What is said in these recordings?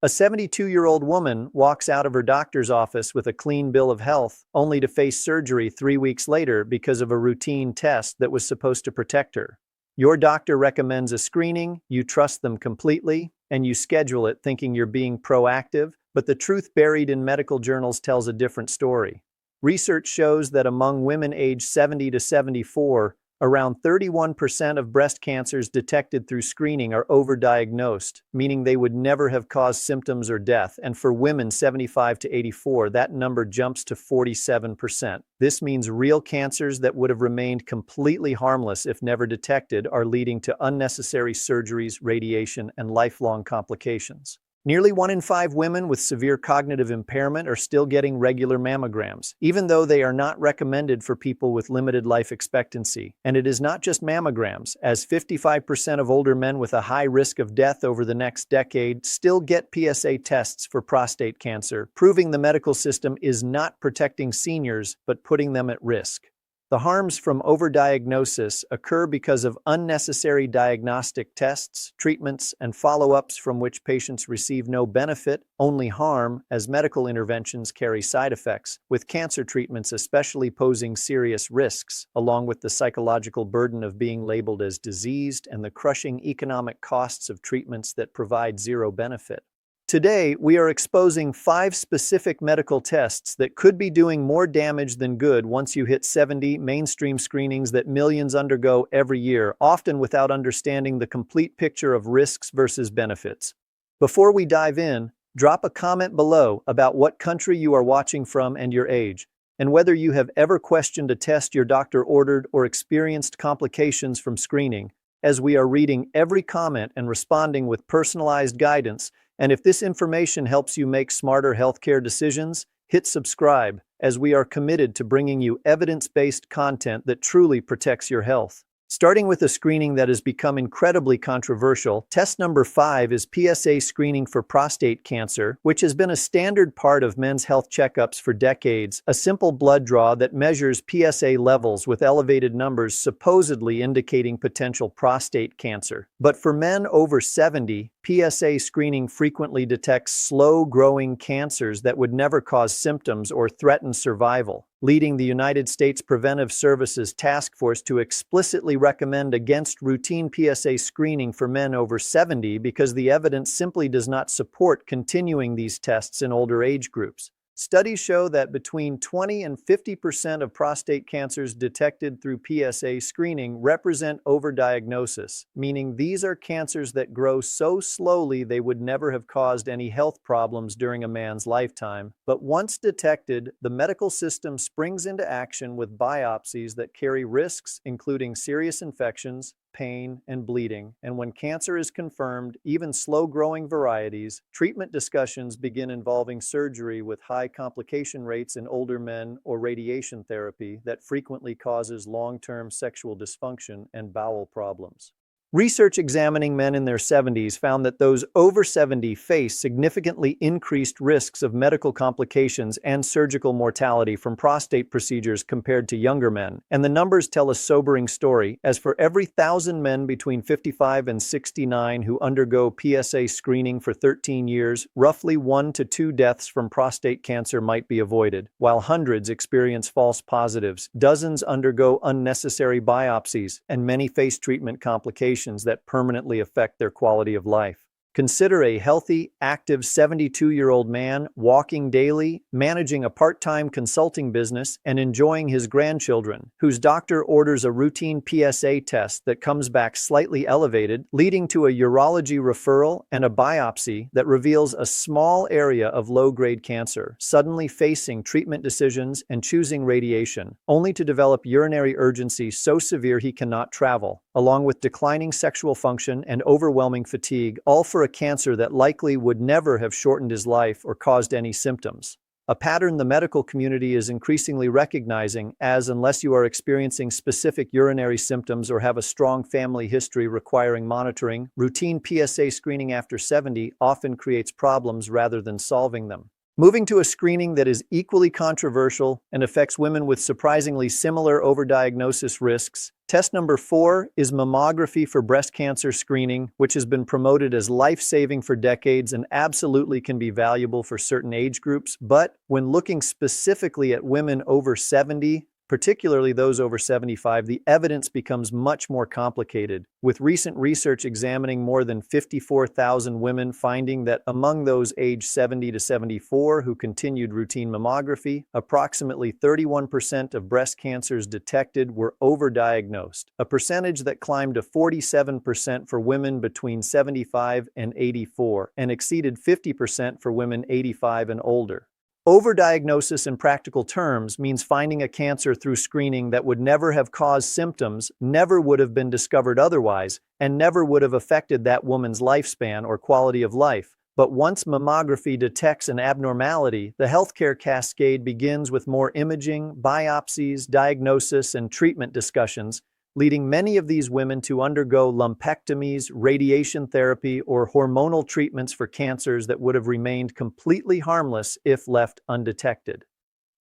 A 72-year-old woman walks out of her doctor's office with a clean bill of health, only to face surgery 3 weeks later because of a routine test that was supposed to protect her. Your doctor recommends a screening, you trust them completely, and you schedule it thinking you're being proactive, but the truth buried in medical journals tells a different story. Research shows that among women aged 70 to 74, around 31% of breast cancers detected through screening are overdiagnosed, meaning they would never have caused symptoms or death, and for women 75 to 84, that number jumps to 47%. This means real cancers that would have remained completely harmless if never detected are leading to unnecessary surgeries, radiation, and lifelong complications. Nearly 1 in 5 women with severe cognitive impairment are still getting regular mammograms, even though they are not recommended for people with limited life expectancy. And it is not just mammograms, as 55% of older men with a high risk of death over the next decade still get PSA tests for prostate cancer, proving the medical system is not protecting seniors but putting them at risk. The harms from overdiagnosis occur because of unnecessary diagnostic tests, treatments, and follow-ups from which patients receive no benefit, only harm, as medical interventions carry side effects, with cancer treatments especially posing serious risks, along with the psychological burden of being labeled as diseased and the crushing economic costs of treatments that provide zero benefit. Today, we are exposing 5 specific medical tests that could be doing more damage than good once you hit 70, mainstream screenings that millions undergo every year, often without understanding the complete picture of risks versus benefits. Before we dive in, drop a comment below about what country you are watching from and your age, and whether you have ever questioned a test your doctor ordered or experienced complications from screening, as we are reading every comment and responding with personalized guidance. And if this information helps you make smarter healthcare decisions, hit subscribe, as we are committed to bringing you evidence-based content that truly protects your health. Starting with a screening that has become incredibly controversial, test number 5 is PSA screening for prostate cancer, which has been a standard part of men's health checkups for decades, a simple blood draw that measures PSA levels with elevated numbers supposedly indicating potential prostate cancer. But for men over 70, PSA screening frequently detects slow-growing cancers that would never cause symptoms or threaten survival, leading the United States Preventive Services Task Force to explicitly recommend against routine PSA screening for men over 70 because the evidence simply does not support continuing these tests in older age groups. Studies show that between 20 and 50% of prostate cancers detected through PSA screening represent overdiagnosis, meaning these are cancers that grow so slowly they would never have caused any health problems during a man's lifetime. But once detected, the medical system springs into action with biopsies that carry risks, including serious infections, pain, and bleeding, and when cancer is confirmed, even slow-growing varieties, treatment discussions begin involving surgery with high complication rates in older men or radiation therapy that frequently causes long-term sexual dysfunction and bowel problems. Research examining men in their 70s found that those over 70 face significantly increased risks of medical complications and surgical mortality from prostate procedures compared to younger men. And the numbers tell a sobering story, as for every 1,000 men between 55 and 69 who undergo PSA screening for 13 years, roughly 1 to 2 deaths from prostate cancer might be avoided, while hundreds experience false positives, dozens undergo unnecessary biopsies, and many face treatment complications that permanently affect their quality of life. Consider a healthy, active 72-year-old man walking daily, managing a part-time consulting business, and enjoying his grandchildren, whose doctor orders a routine PSA test that comes back slightly elevated, leading to a urology referral and a biopsy that reveals a small area of low-grade cancer, suddenly facing treatment decisions and choosing radiation, only to develop urinary urgency so severe he cannot travel, along with declining sexual function and overwhelming fatigue, all for a cancer that likely would never have shortened his life or caused any symptoms. A pattern the medical community is increasingly recognizing, as unless you are experiencing specific urinary symptoms or have a strong family history requiring monitoring, routine PSA screening after 70 often creates problems rather than solving them. Moving to a screening that is equally controversial and affects women with surprisingly similar overdiagnosis risks, test number 4 is mammography for breast cancer screening, which has been promoted as life-saving for decades and absolutely can be valuable for certain age groups. But when looking specifically at women over 70, particularly those over 75, the evidence becomes much more complicated, with recent research examining more than 54,000 women finding that among those aged 70 to 74 who continued routine mammography, approximately 31% of breast cancers detected were overdiagnosed, a percentage that climbed to 47% for women between 75 and 84, and exceeded 50% for women 85 and older. Overdiagnosis in practical terms means finding a cancer through screening that would never have caused symptoms, never would have been discovered otherwise, and never would have affected that woman's lifespan or quality of life. But once mammography detects an abnormality, the healthcare cascade begins with more imaging, biopsies, diagnosis, and treatment discussions, leading many of these women to undergo lumpectomies, radiation therapy, or hormonal treatments for cancers that would have remained completely harmless if left undetected.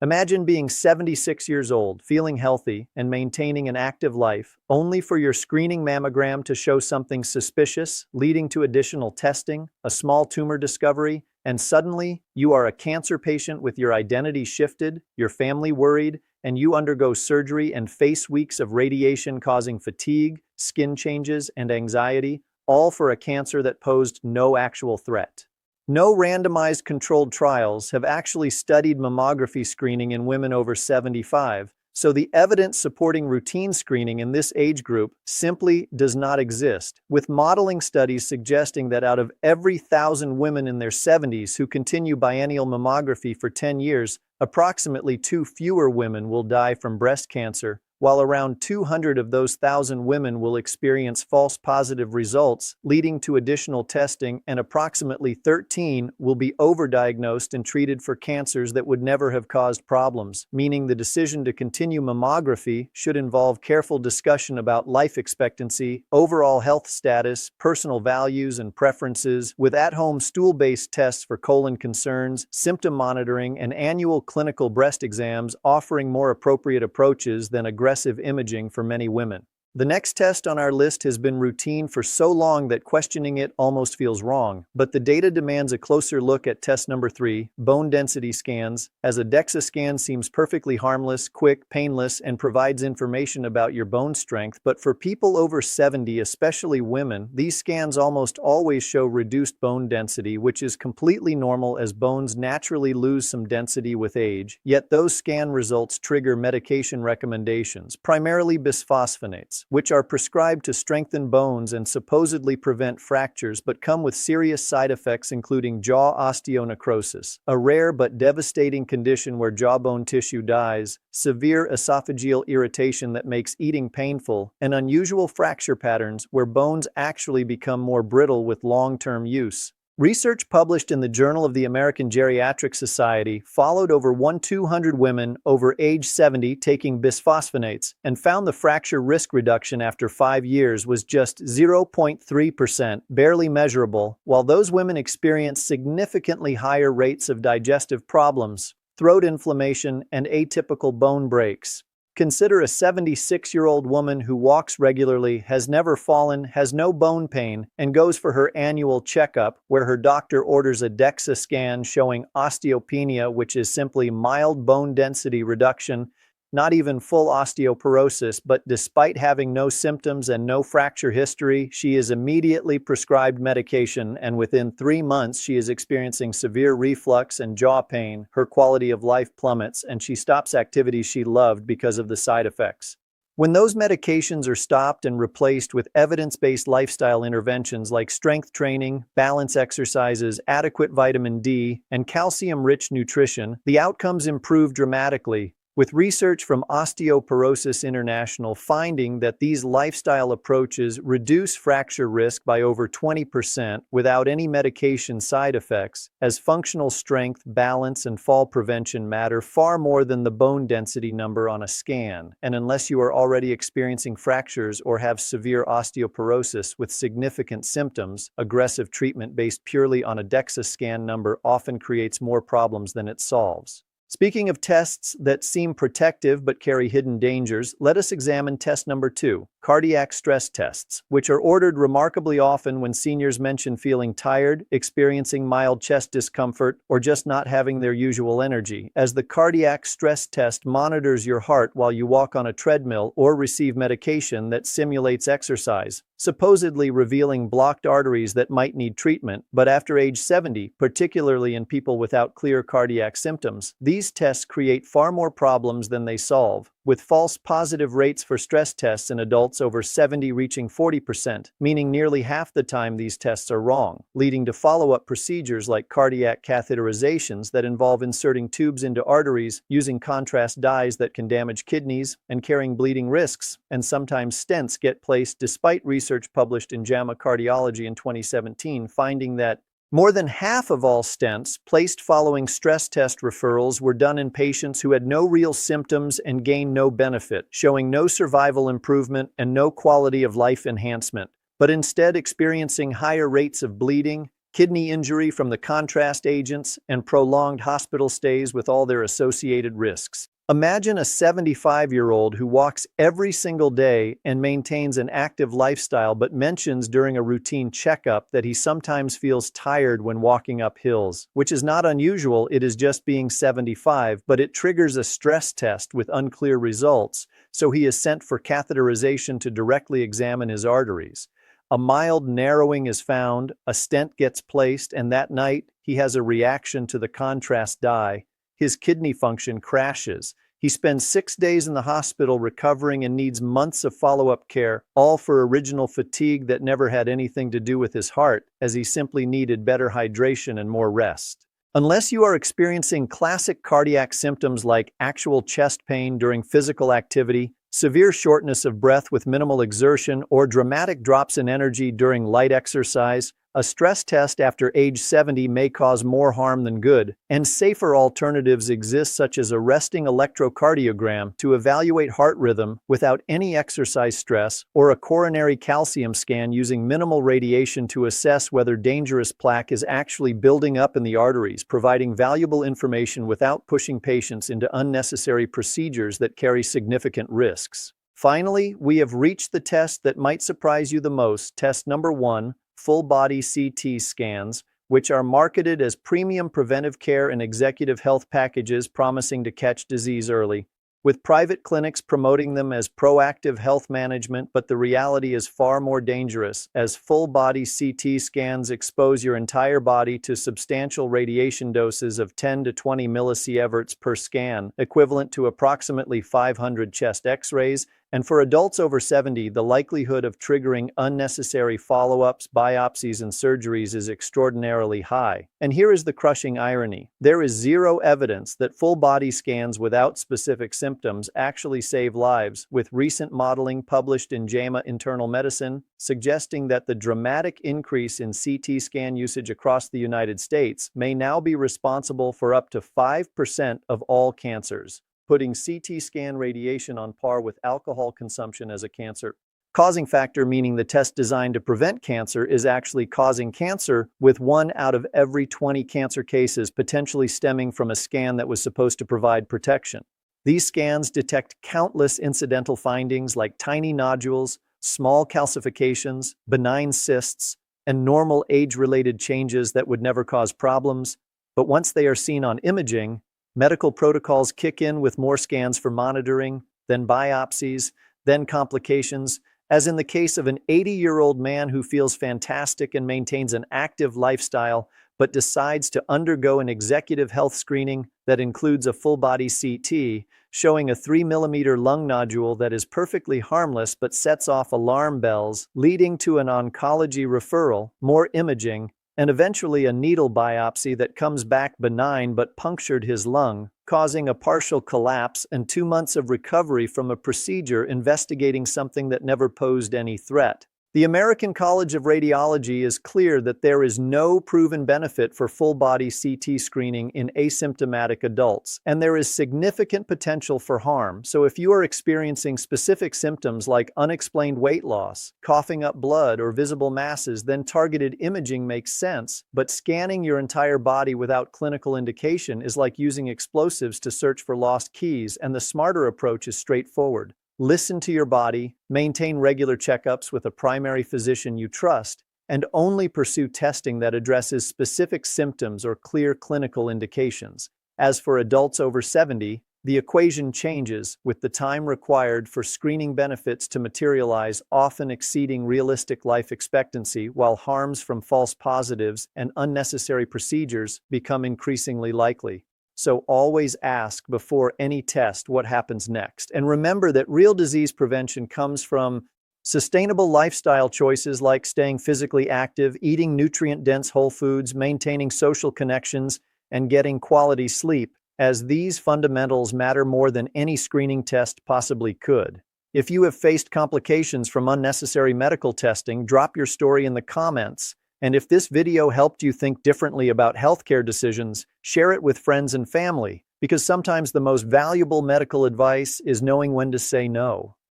Imagine being 76 years old, feeling healthy, and maintaining an active life, only for your screening mammogram to show something suspicious, leading to additional testing, a small tumor discovery, and suddenly you are a cancer patient with your identity shifted, your family worried, and you undergo surgery and face weeks of radiation causing fatigue, skin changes, and anxiety, all for a cancer that posed no actual threat. No randomized controlled trials have actually studied mammography screening in women over 75, so the evidence supporting routine screening in this age group simply does not exist, with modeling studies suggesting that out of every 1,000 women in their 70s who continue biennial mammography for 10 years, approximately 2 fewer women will die from breast cancer, while around 200 of those 1,000 women will experience false positive results, leading to additional testing, and approximately 13 will be overdiagnosed and treated for cancers that would never have caused problems, meaning the decision to continue mammography should involve careful discussion about life expectancy, overall health status, personal values and preferences, with at-home stool-based tests for colon concerns, symptom monitoring, and annual clinical breast exams offering more appropriate approaches than aggressive imaging for many women. The next test on our list has been routine for so long that questioning it almost feels wrong, but the data demands a closer look at test number 3, bone density scans, as a DEXA scan seems perfectly harmless, quick, painless, and provides information about your bone strength, but for people over 70, especially women, these scans almost always show reduced bone density, which is completely normal as bones naturally lose some density with age, yet those scan results trigger medication recommendations, primarily bisphosphonates, which are prescribed to strengthen bones and supposedly prevent fractures but come with serious side effects including jaw osteonecrosis, a rare but devastating condition where jawbone tissue dies, severe esophageal irritation that makes eating painful, and unusual fracture patterns where bones actually become more brittle with long-term use. Research published in the Journal of the American Geriatric Society followed over 200 women over age 70 taking bisphosphonates and found the fracture risk reduction after 5 years was just 0.3%, barely measurable, while those women experienced significantly higher rates of digestive problems, throat inflammation, and atypical bone breaks. Consider a 76-year-old woman who walks regularly, has never fallen, has no bone pain, and goes for her annual checkup where her doctor orders a DEXA scan showing osteopenia, which is simply mild bone density reduction, not even full osteoporosis, but despite having no symptoms and no fracture history, she is immediately prescribed medication, and within 3 months she is experiencing severe reflux and jaw pain, her quality of life plummets, and she stops activities she loved because of the side effects. When those medications are stopped and replaced with evidence-based lifestyle interventions like strength training, balance exercises, adequate vitamin D, and calcium-rich nutrition, the outcomes improve dramatically, with research from Osteoporosis International finding that these lifestyle approaches reduce fracture risk by over 20% without any medication side effects, as functional strength, balance, and fall prevention matter far more than the bone density number on a scan, and unless you are already experiencing fractures or have severe osteoporosis with significant symptoms, aggressive treatment based purely on a DEXA scan number often creates more problems than it solves. Speaking of tests that seem protective but carry hidden dangers, let us examine test number 2, cardiac stress tests, which are ordered remarkably often when seniors mention feeling tired, experiencing mild chest discomfort, or just not having their usual energy, as the cardiac stress test monitors your heart while you walk on a treadmill or receive medication that simulates exercise, supposedly revealing blocked arteries that might need treatment. But after age 70, particularly in people without clear cardiac symptoms, these tests create far more problems than they solve, with false positive rates for stress tests in adults over 70 reaching 40%, meaning nearly half the time these tests are wrong, leading to follow-up procedures like cardiac catheterizations that involve inserting tubes into arteries, using contrast dyes that can damage kidneys, and carrying bleeding risks, and sometimes stents get placed despite research published in JAMA Cardiology in 2017 finding that more than half of all stents placed following stress test referrals were done in patients who had no real symptoms and gained no benefit, showing no survival improvement and no quality of life enhancement, but instead experiencing higher rates of bleeding, kidney injury from the contrast agents, and prolonged hospital stays with all their associated risks. Imagine a 75-year-old who walks every single day and maintains an active lifestyle but mentions during a routine checkup that he sometimes feels tired when walking up hills, which is not unusual, it is just being 75, but it triggers a stress test with unclear results, so he is sent for catheterization to directly examine his arteries. A mild narrowing is found, a stent gets placed, and that night he has a reaction to the contrast dye. His kidney function crashes. He spends 6 days in the hospital recovering and needs months of follow-up care, all for original fatigue that never had anything to do with his heart, as he simply needed better hydration and more rest. Unless you are experiencing classic cardiac symptoms like actual chest pain during physical activity, severe shortness of breath with minimal exertion, or dramatic drops in energy during light exercise, a stress test after age 70 may cause more harm than good, and safer alternatives exist such as a resting electrocardiogram to evaluate heart rhythm without any exercise stress, or a coronary calcium scan using minimal radiation to assess whether dangerous plaque is actually building up in the arteries, providing valuable information without pushing patients into unnecessary procedures that carry significant risks. Finally, we have reached the test that might surprise you the most, test number 1, full-body CT scans, which are marketed as premium preventive care and executive health packages promising to catch disease early, with private clinics promoting them as proactive health management, but the reality is far more dangerous, as full-body CT scans expose your entire body to substantial radiation doses of 10 to 20 millisieverts per scan, equivalent to approximately 500 chest X-rays, and for adults over 70, the likelihood of triggering unnecessary follow-ups, biopsies, and surgeries is extraordinarily high. And here is the crushing irony. There is zero evidence that full-body scans without specific symptoms actually save lives, with recent modeling published in JAMA Internal Medicine suggesting that the dramatic increase in CT scan usage across the United States may now be responsible for up to 5% of all cancers, putting CT scan radiation on par with alcohol consumption as a cancer-causing factor, meaning the test designed to prevent cancer is actually causing cancer, with 1 out of every 20 cancer cases potentially stemming from a scan that was supposed to provide protection. These scans detect countless incidental findings like tiny nodules, small calcifications, benign cysts, and normal age-related changes that would never cause problems. But once they are seen on imaging, medical protocols kick in with more scans for monitoring, then biopsies, then complications, as in the case of an 80-year-old man who feels fantastic and maintains an active lifestyle, but decides to undergo an executive health screening that includes a full-body CT, showing a 3-millimeter lung nodule that is perfectly harmless but sets off alarm bells, leading to an oncology referral, more imaging, and eventually a needle biopsy that comes back benign but punctured his lung, causing a partial collapse and 2 months of recovery from a procedure investigating something that never posed any threat. The American College of Radiology is clear that there is no proven benefit for full-body CT screening in asymptomatic adults, and there is significant potential for harm. So if you are experiencing specific symptoms like unexplained weight loss, coughing up blood, or visible masses, then targeted imaging makes sense, but scanning your entire body without clinical indication is like using explosives to search for lost keys, and the smarter approach is straightforward. Listen to your body, maintain regular checkups with a primary physician you trust, and only pursue testing that addresses specific symptoms or clear clinical indications. As for adults over 70, the equation changes, with the time required for screening benefits to materialize often exceeding realistic life expectancy, while harms from false positives and unnecessary procedures become increasingly likely. So always ask before any test what happens next. And remember that real disease prevention comes from sustainable lifestyle choices like staying physically active, eating nutrient-dense whole foods, maintaining social connections, and getting quality sleep, as these fundamentals matter more than any screening test possibly could. If you have faced complications from unnecessary medical testing, drop your story in the comments. And if this video helped you think differently about healthcare decisions, share it with friends and family, because sometimes the most valuable medical advice is knowing when to say no.